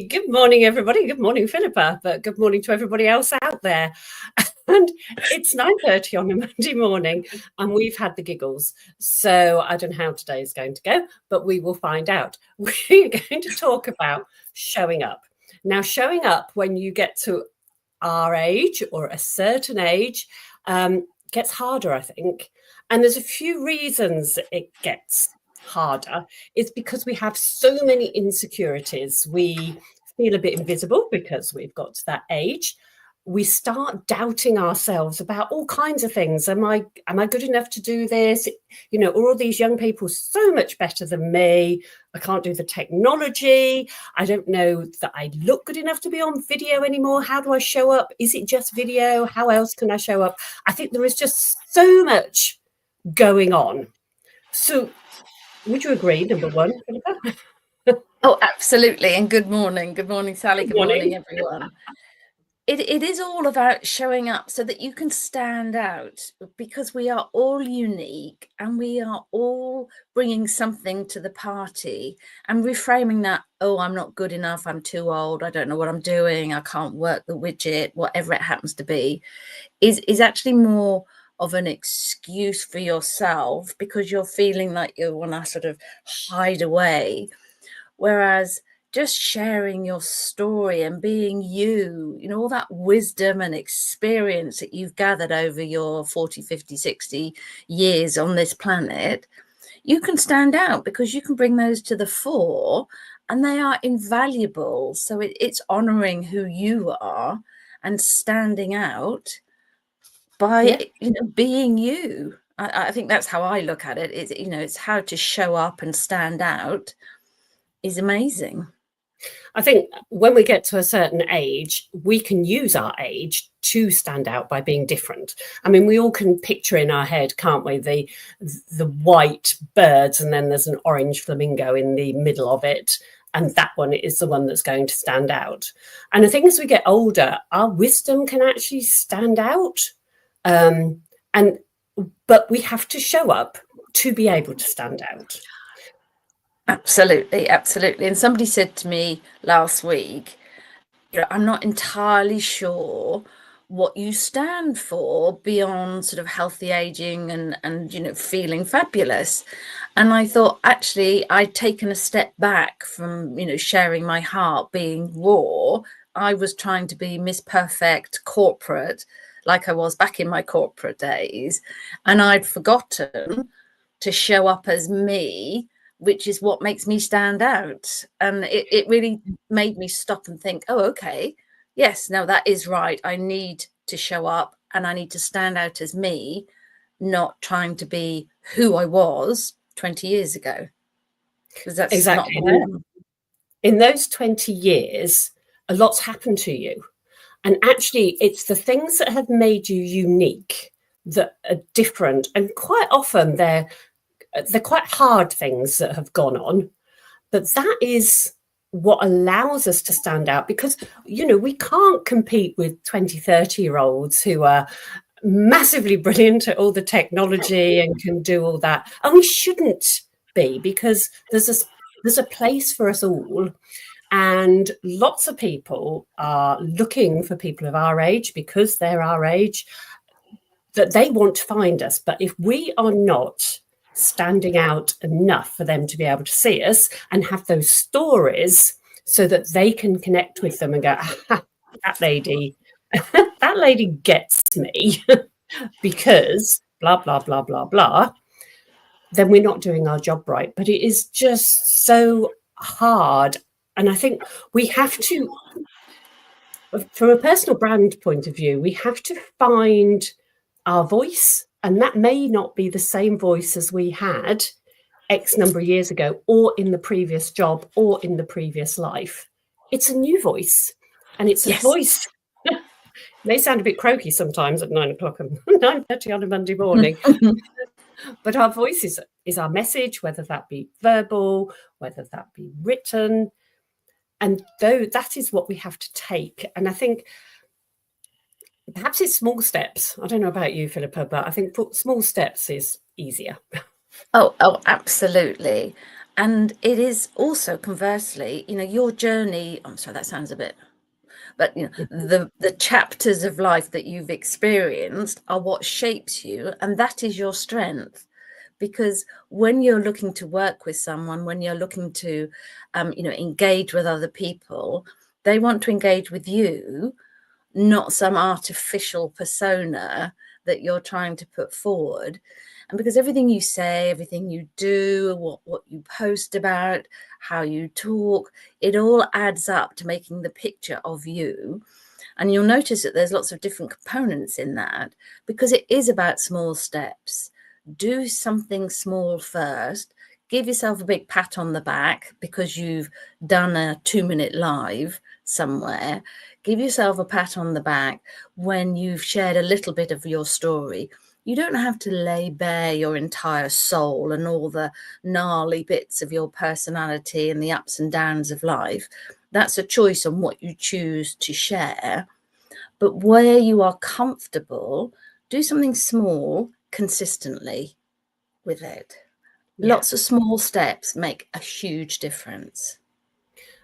Good morning, everybody. Good morning, Philippa, but good morning to everybody else out there. And it's 9:30 on a Monday morning, and we've had the giggles. So I don't know how today is going to go, but we will find out. We're going to talk about showing up. Now, showing up when you get to our age or a certain age gets harder, I think. And there's a few reasons it gets harder. It's because we have so many insecurities. We feel a bit invisible because we've got to that age. We start doubting ourselves about all kinds of things. Am I good enough to do this? You know, are all these young people so much better than me? I can't do the technology. I don't know that I look good enough to be on video anymore. How do I show up? Is it just video? How else can I show up? I think there is just so much going on. So would you agree, number one, Philippa? Oh, absolutely. And good morning. Good morning, Sally. Good morning, everyone. It is all about showing up so that you can stand out, because we are all unique and we are all bringing something to the party, and reframing that, oh, I'm not good enough, I'm too old, I don't know what I'm doing, I can't work the widget, whatever it happens to be, is actually more of an excuse for yourself, because you're feeling like you want to sort of hide away. Whereas just sharing your story and being you, you know, all that wisdom and experience that you've gathered over your 40, 50, 60 years on this planet, you can stand out because you can bring those to the fore, and they are invaluable. So it's honoring who you are and standing out by, you know, being you. I think that's how I look at it. It's, you know, it's how to show up and stand out is amazing. I think when we get to a certain age, we can use our age to stand out by being different. I mean, we all can picture in our head, can't we, the white birds, and then there's an orange flamingo in the middle of it. And that one is the one that's going to stand out. And I think as we get older, our wisdom can actually stand out. But we have to show up to be able to stand out. Absolutely, absolutely. And somebody said to me last week, you know, I'm not entirely sure what you stand for beyond sort of healthy aging and you know, feeling fabulous. And I thought, actually, I'd taken a step back from, you know, sharing my heart, being raw. I was trying to be Miss Perfect corporate, like I was back in my corporate days. And I'd forgotten to show up as me, which is what makes me stand out. And it really made me stop and think, oh, okay, yes, no, that is right. I need to show up and I need to stand out as me, not trying to be who I was 20 years ago. Because that's exactly. not who in those 20 years, a lot's happened to you. And actually, it's the things that have made you unique that are different. And quite often they're quite hard things that have gone on, but that is what allows us to stand out, because, you know, we can't compete with 20, 30-year-olds who are massively brilliant at all the technology and can do all that. And we shouldn't be, because there's a place for us all. And lots of people are looking for people of our age, because they're our age, that they want to find us. But if we are not standing out enough for them to be able to see us and have those stories so that they can connect with them and go, that lady gets me because blah, blah, blah, blah, blah, then we're not doing our job right. But it is just so hard. And I think we have to, from a personal brand point of view, we have to find our voice. And that may not be the same voice as we had X number of years ago, or in the previous job, or in the previous life. It's a new voice. And it's a voice. It may sound a bit croaky sometimes at 9:30 on a Monday morning. But our voice is our message, whether that be verbal, whether that be written. And though that is what we have to take. And I think perhaps it's small steps. I don't know about you, Philippa, but I think small steps is easier. Oh, absolutely. And it is also conversely, your journey, I'm sorry, that sounds a bit, but the chapters of life that you've experienced are what shapes you, and that is your strength. Because when you're looking to work with someone, when you're looking to engage with other people, they want to engage with you, not some artificial persona that you're trying to put forward. And because everything you say, everything you do, what you post about, how you talk, it all adds up to making the picture of you. And you'll notice that there's lots of different components in that, because it is about small steps. Do something small first. Give yourself a big pat on the back because you've done a 2-minute live somewhere. Give yourself a pat on the back when you've shared a little bit of your story. You don't have to lay bare your entire soul and all the gnarly bits of your personality and the ups and downs of life. That's a choice on what you choose to share. But where you are comfortable, do something small consistently with it. Yeah. Lots of small steps make a huge difference.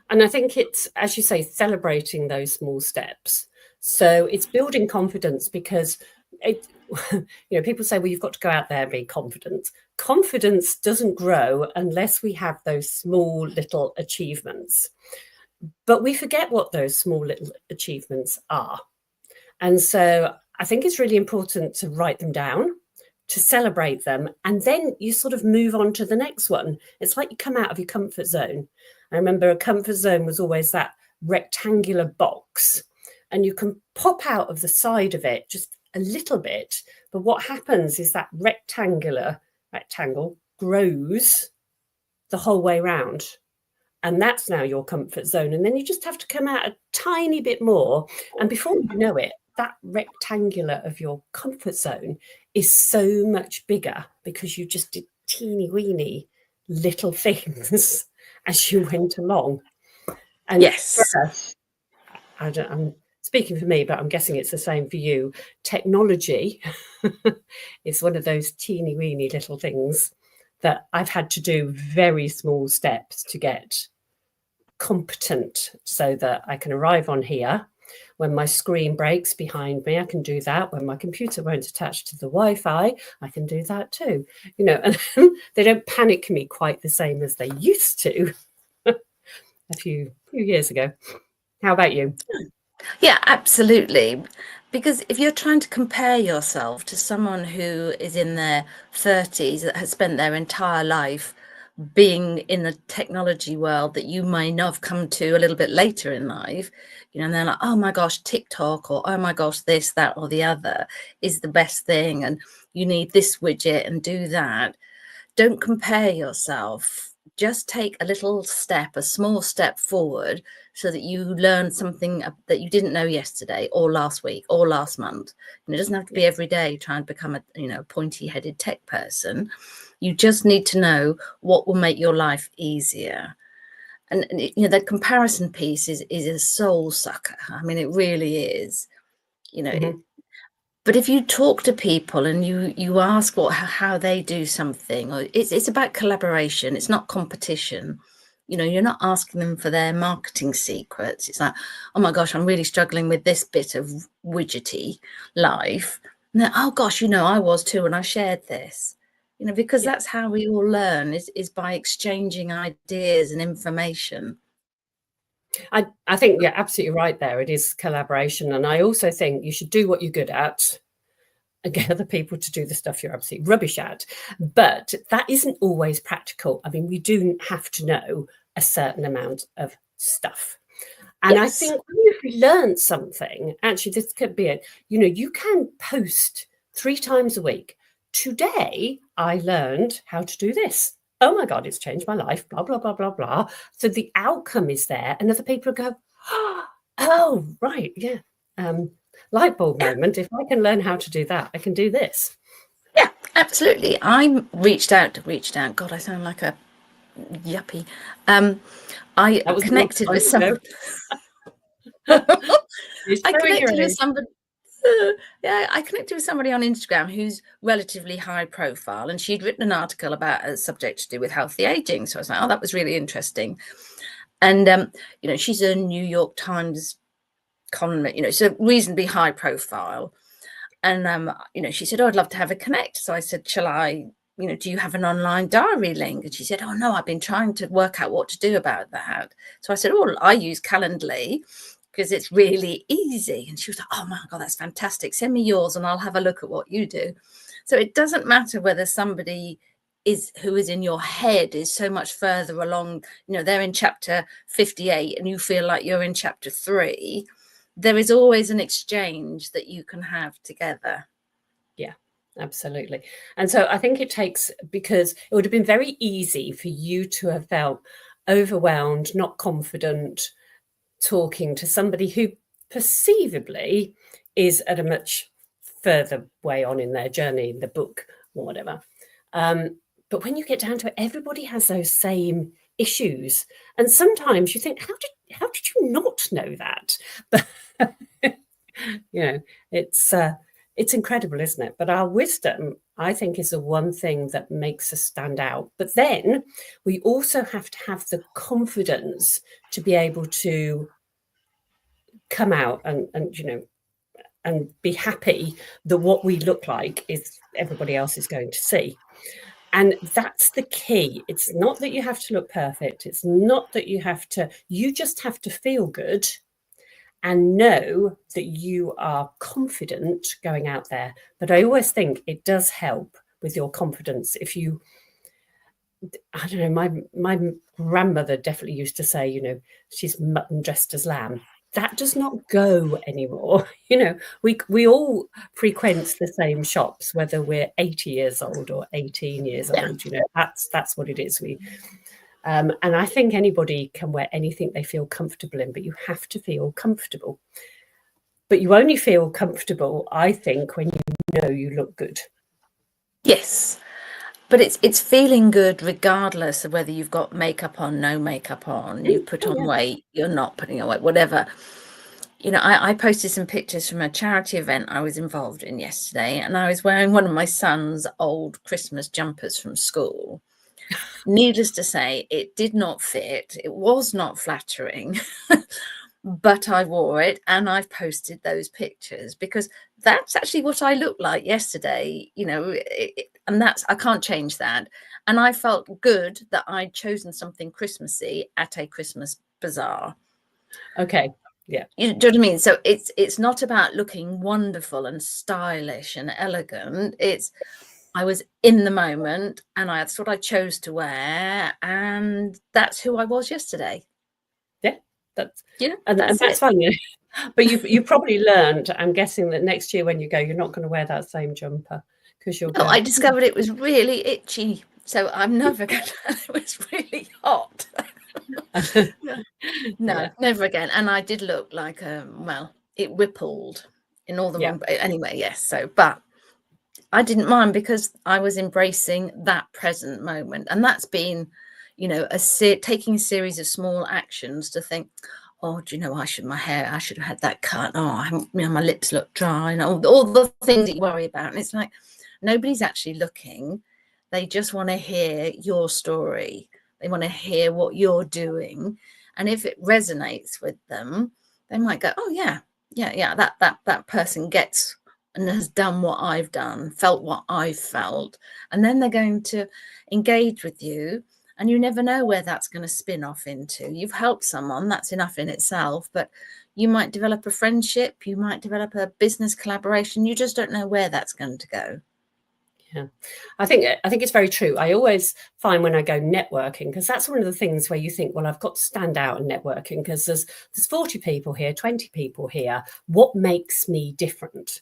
And I think it's, as you say, celebrating those small steps. So it's building confidence, because people say, well, you've got to go out there and be confident. Confidence doesn't grow unless we have those small little achievements. But we forget what those small little achievements are. And so I think it's really important to write them down, to celebrate them, and then you sort of move on to the next one. It's like you come out of your comfort zone. I remember a comfort zone was always that rectangular box, and you can pop out of the side of it just a little bit. But what happens is that rectangle grows the whole way around. And that's now your comfort zone. And then you just have to come out a tiny bit more. And before you know it, that rectangular of your comfort zone is so much bigger, because you just did teeny weeny little things as you went along. And yes, I'm speaking for me, but I'm guessing it's the same for you. Technology is one of those teeny weeny little things that I've had to do very small steps to get competent, so that I can arrive on here. When my screen breaks behind me, I can do that. When my computer won't attach to the Wi-Fi, I can do that too. And they don't panic me quite the same as they used to a few years ago. How about you? Yeah, absolutely. Because if you're trying to compare yourself to someone who is in their 30s that has spent their entire life being in the technology world that you may not have come to a little bit later in life, and they're like, oh my gosh, TikTok, or oh my gosh, this, that, or the other is the best thing, and you need this widget and do that. Don't compare yourself. Just take a little step, a small step forward, so that you learn something that you didn't know yesterday or last week or last month. And it doesn't have to be every day trying to become a pointy-headed tech person. You just need to know what will make your life easier. And the comparison piece is a soul sucker. I mean, it really is. Mm-hmm. But if you talk to people and you ask how they do something, or it's about collaboration. It's not competition. You're not asking them for their marketing secrets. It's like, oh my gosh, I'm really struggling with this bit of widgety life. And then, oh gosh, I was too, and I shared this. Because that's how we all learn, is by exchanging ideas and information. I think you're absolutely right there. It is collaboration. And I also think you should do what you're good at and get other people to do the stuff you're absolutely rubbish at. But that isn't always practical. I mean, we do have to know a certain amount of stuff. And I think if we learn something, actually, this could be it. You can post 3 times a week. Today, I learned how to do this. Oh my God, it's changed my life, blah, blah, blah, blah, blah. So the outcome is there, and other people go, oh, right, yeah. Light bulb moment. If I can learn how to do that, I can do this. Yeah, absolutely. I reached out. God, I sound like a yuppie. I connected with somebody. I connected with somebody. Yeah, I connected with somebody on Instagram who's relatively high profile, and she'd written an article about a subject to do with healthy aging. So I was like, oh, that was really interesting. And, you know, she's a New York Times columnist, you know, so reasonably high profile. And, you know, she said, oh, I'd love to have a connect. So I said, shall I, you know, do you have an online diary link? And she said, oh, no, I've been trying to work out what to do about that. So I said, oh, I use Calendly because it's really easy. And she was like, oh my God, that's fantastic. Send me yours and I'll have a look at what you do. So it doesn't matter whether somebody who is in your head is so much further along, you know, they're in chapter 58 and you feel like you're in chapter 3. There is always an exchange that you can have together. Yeah, absolutely. And so I think it takes, because it would have been very easy for you to have felt overwhelmed, not confident, talking to somebody who perceivably is at a much further way on in their journey, the book or whatever. But when you get down to it, everybody has those same issues. And sometimes you think, how did you not know that? But you know, it's incredible, isn't it? But our wisdom, I think, is the one thing that makes us stand out. But then we also have to have the confidence to be able to come out and you know, and be happy that what we look like is everybody else is going to see. And that's the key. It's not that you have to look perfect. It's not that you just have to feel good and know that you are confident going out there. But I always think it does help with your confidence if you, I don't know, my grandmother definitely used to say, you know, she's mutton dressed as lamb. That does not go anymore. You know, we all frequent the same shops, whether we're 80 years old or 18 years old. You know, that's what it is. And I think anybody can wear anything they feel comfortable in, but you have to feel comfortable. But you only feel comfortable, I think, when you know you look good. Yes. But it's feeling good regardless of whether you've got makeup on, no makeup on, you put on weight, you're not putting on weight, whatever. You know, I posted some pictures from a charity event I was involved in yesterday, and I was wearing one of my son's old Christmas jumpers from school. Needless to say, it did not fit. It was not flattering, but I wore it and I've posted those pictures because that's actually what I looked like yesterday, you know, and I can't change that. And I felt good that I'd chosen something Christmassy at a Christmas bazaar. Okay. Yeah. You know what I mean? So it's not about looking wonderful and stylish and elegant. I was in the moment and that's what I chose to wear. And that's who I was yesterday. Yeah. That's, you know, and that's fun. You know? But you probably learned, I'm guessing, that next year when you go, you're not going to wear that same jumper because you'll go. I discovered it was really itchy. So I'm never going to, it was really hot. No, never again. And I did look like it rippled in all the wrong. Anyway, yes. So, but I didn't mind because I was embracing that present moment, and that's been, you know, taking a series of small actions to think, oh, do you know, I should have had that cut. Oh, you know, my lips look dry, and all the things that you worry about. And it's like nobody's actually looking; they just want to hear your story. They want to hear what you're doing. And if it resonates with them, they might go, oh, yeah, that person gets and has done what I've done, felt what I've felt. And then they're going to engage with you. And you never know where that's going to spin off into. You've helped someone, that's enough in itself. But you might develop a friendship. You might develop a business collaboration. You just don't know where that's going to go. Yeah, I think it's very true. I always find when I go networking, because that's one of the things where you think, well, I've got to stand out in networking because there's 40 people here, 20 people here. What makes me different?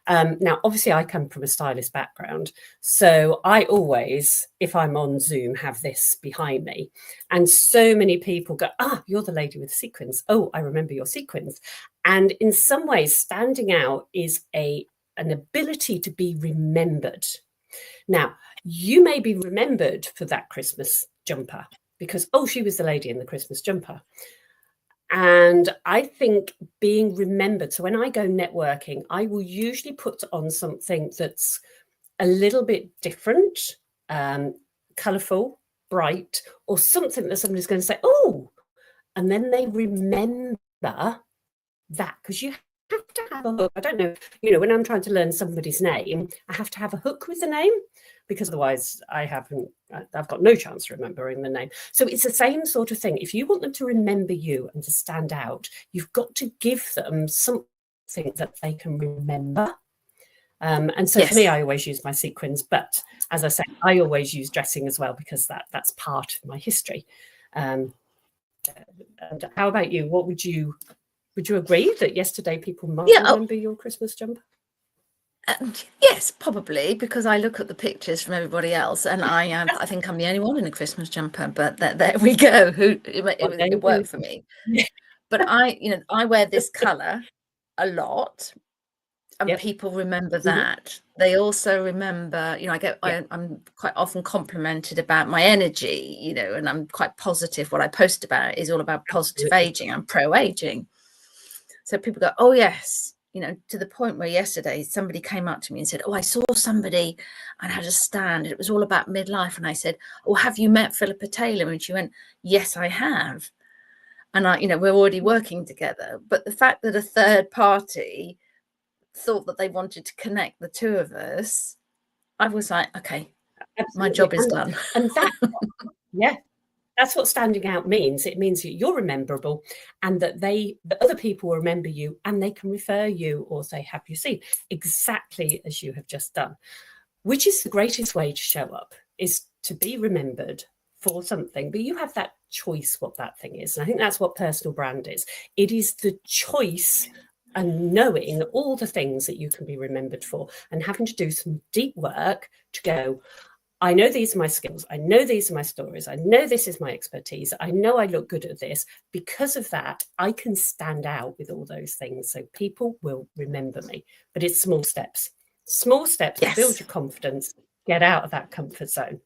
Now, obviously, I come from a stylist background, so I always, if I'm on Zoom, have this behind me. And so many people go, you're the lady with the sequins. Oh, I remember your sequins. And in some ways, standing out is an ability to be remembered. Now, you may be remembered for that Christmas jumper because, she was the lady in the Christmas jumper. And I think being remembered. So when I go networking, I will usually put on something that's a little bit different, colourful, bright, or something that somebody's going to say, oh, and then they remember that, because you have to have a hook. I don't know, when I'm trying to learn somebody's name, I have to have a hook with the name, because otherwise I've got no chance of remembering the name. So it's the same sort of thing. If you want them to remember you and to stand out, you've got to give them something that they can remember. And so for me, I always use my sequins, but as I say, I always use dressing as well, because that's part of my history. And how about you? What would you agree that yesterday people might remember your Christmas jumper? Yes, probably, because I look at the pictures from everybody else, and I think I'm the only one in a Christmas jumper. But there we go. It worked for me. But I wear this colour a lot. And people remember that. They also remember, I'm quite often complimented about my energy, and I'm quite positive. What I post about is all about positive aging. I'm pro-aging. So people go, oh, yes, to the point where yesterday somebody came up to me and said, oh, I saw somebody and had a stand. It was all about midlife. And I said, oh, have you met Philippa Taylor? And she went, yes, I have. And we're already working together. But the fact that a third party thought that they wanted to connect the two of us, I was like, okay, my job is done. And that's what standing out means. It means you're rememberable, and that the other people will remember you, and they can refer you or say, have you seen, exactly as you have just done, which is the greatest way to show up, is to be remembered for something. But you have that choice what that thing is. And I think that's what personal brand is. It is the choice and knowing all the things that you can be remembered for, and having to do some deep work to go, I know these are my skills. I know these are my stories. I know this is my expertise. I know I look good at this. Because of that, I can stand out with all those things. So people will remember me. But it's small steps. Small steps to build your confidence, get out of that comfort zone,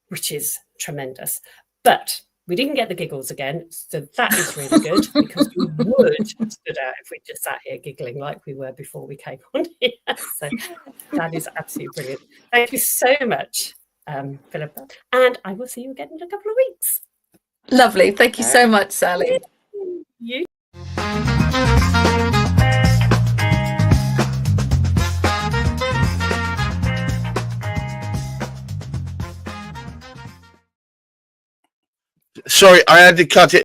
which is tremendous. But we didn't get the giggles again, so that is really good, because we would have stood out if we just sat here giggling like we were before we came on here. So that is absolutely brilliant. Thank you so much, Philippa. And I will see you again in a couple of weeks. Lovely. Thank you so much, Sally. You. Sorry, I had to cut it.